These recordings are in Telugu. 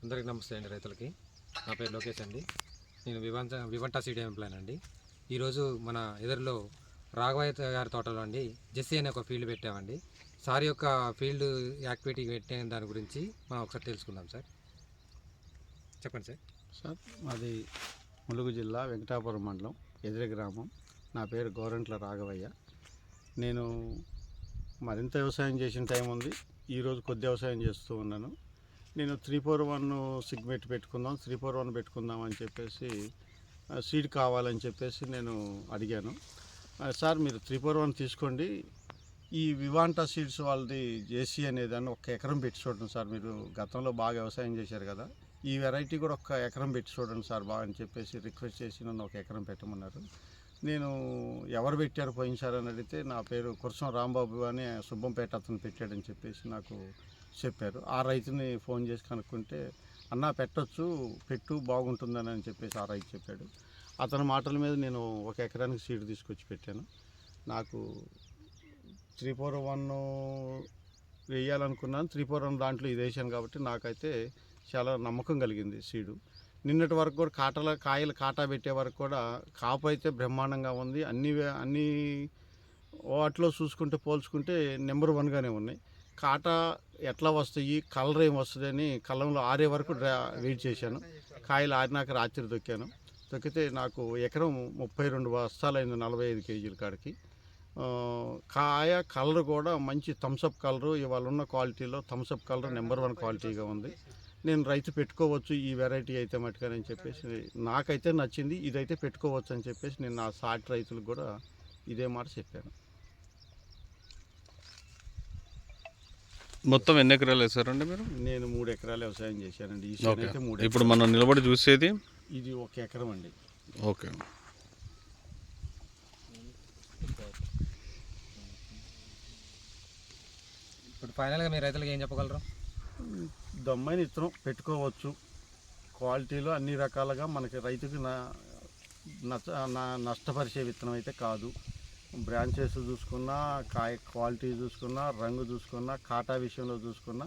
అందరికీ నమస్తే అండి. రైతులకి నా పేరు లోకేష్ అండి. నేను వివంటా సీడ్ ఎంప్లాయ్ అండి. ఈరోజు మన ఎదురులో రాఘవయ్య గారి తోటలో అండి జెస్సీ అనే ఒక ఫీల్డ్ పెట్టామండి. సార్ యొక్క ఫీల్డ్ యాక్టివిటీ పెట్టే దాని గురించి మనం ఒకసారి తెలుసుకుందాం. సార్ చెప్పండి. సార్ మాది ములుగు జిల్లా వెంకటాపురం మండలం ఎదిరి గ్రామం. నా పేరు గోరంట్ల రాఘవయ్య. నేను మరింత వ్యవసాయం చేసిన టైం ఉంది. ఈరోజు కొద్ది వ్యవసాయం చేస్తూ ఉన్నాను. నేను 341 సిగ్మెంట్ పెట్టుకుందాం, 341 పెట్టుకుందాం అని చెప్పేసి సీడ్ కావాలని చెప్పేసి నేను అడిగాను. సార్ మీరు 341 తీసుకోండి, ఈ వివాంటా సీడ్స్ వాళ్ళది జేసీ అనేదాన్ని 1 ఎకరం పెట్టి చూడండి సార్, మీరు గతంలో బాగా వ్యవసాయం చేశారు కదా, ఈ వెరైటీ కూడా 1 ఎకరం పెట్టి చూడండి సార్ బాగా అని చెప్పేసి రిక్వెస్ట్ చేసి నన్ను 1 ఎకరం పెట్టమన్నారు. నేను ఎవరు పెట్టారు పోయినసారి అని అడిగితే నా పేరు కుర్సం రాంబాబు అని సుబ్బంపేట అతను పెట్టాడని చెప్పేసి నాకు చెప్పారు. ఆ రైతుని ఫోన్ చేసి కనుక్కుంటే అన్నా పెట్టచ్చు, పెట్టు బాగుంటుందని అని చెప్పేసి ఆ రైతు చెప్పాడు. అతని మాటల మీద నేను 1 ఎకరానికి సీడ్ తీసుకొచ్చి పెట్టాను. నాకు 341 వేయాలనుకున్నాను. 341 దాంట్లో ఇది వేసాను కాబట్టి నాకైతే చాలా నమ్మకం కలిగింది సీడు. నిన్నటి వరకు కూడా కాయలు కాటా పెట్టే వరకు కూడా కాపు అయితే బ్రహ్మాండంగా ఉంది. అన్ని వాటిలో చూసుకుంటే పోల్చుకుంటే నెంబర్ 1గానే ఉన్నాయి. కాటా ఎట్లా వస్తాయి, కలర్ ఏం వస్తుంది అని కళ్ళంలో ఆరే వరకు వెయిట్ చేశాను. కాయలు ఆరినాక రాత్రి తొక్కితే నాకు ఎకరం 32 బస్తాలైంది 45 కేజీల కాడికి. కాయ కలర్ కూడా మంచి థమ్సప్ కలరు, ఇవాళ ఉన్న క్వాలిటీలో థమ్సప్ కలర్ నెంబర్ 1 క్వాలిటీగా ఉంది. నేను రైతు పెట్టుకోవచ్చు ఈ వెరైటీ అయితే మటుకని చెప్పేసి నాకైతే నచ్చింది. ఇదైతే పెట్టుకోవచ్చు అని చెప్పేసి నేను నా సాటి రైతులకు కూడా ఇదే మాట చెప్పాను. మొత్తం ఎన్ని ఎకరాలు వేసారండి మీరు? నేను 3 ఎకరాలు వ్యవసాయం చేశానండి. ఈ సైడ్ అయితే 3. ఇప్పుడు మనం నిలబడి చూసేది ఇది 1 ఎకరం అండి. ఓకే. ఇప్పుడు ఫైనల్గా మీ రైతులకు ఏం చెప్పగలరు? దమ్మైన విత్తనం పెట్టుకోవచ్చు. క్వాలిటీలో అన్ని రకాలుగా మనకి రైతుకి నష్టపరిచే విత్తనం అయితే కాదు. బ్రాంచెస్ చూసుకున్నా, కాయ క్వాలిటీ చూసుకున్నా, రంగు చూసుకున్నా, కాటా విషయంలో చూసుకున్నా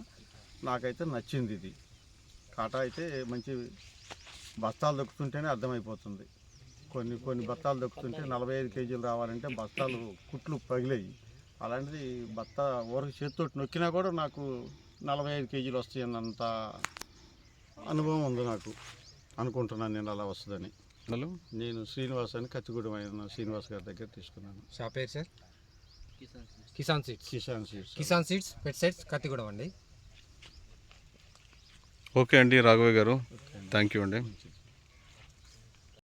నాకైతే నచ్చింది ఇది. కాటా అయితే మంచి బస్తాలు దొక్కుతుంటేనే అర్థమైపోతుంది. కొన్ని బస్తాలు దొక్కుతుంటే 45 కేజీలు రావాలంటే బస్తాలు కుట్లు పగిలేయి. అలాంటిది బత్తా ఊరికి చేతితోటి నొక్కినా కూడా నాకు 45 కేజీలు వస్తాయన్నంత అనుభవం ఉంది నాకు. అనుకుంటున్నాను నేను అలా వస్తుందని. నేను శ్రీనివాస్ అని కత్తిగూడెం అయిన శ్రీనివాస్ గారి దగ్గర తీసుకున్నాను. షాప్ పేరు sir Kisan seeds pesticides Kattigudem అండి. ఓకే అండి రాఘవయ్య గారు, థ్యాంక్ యూ అండి.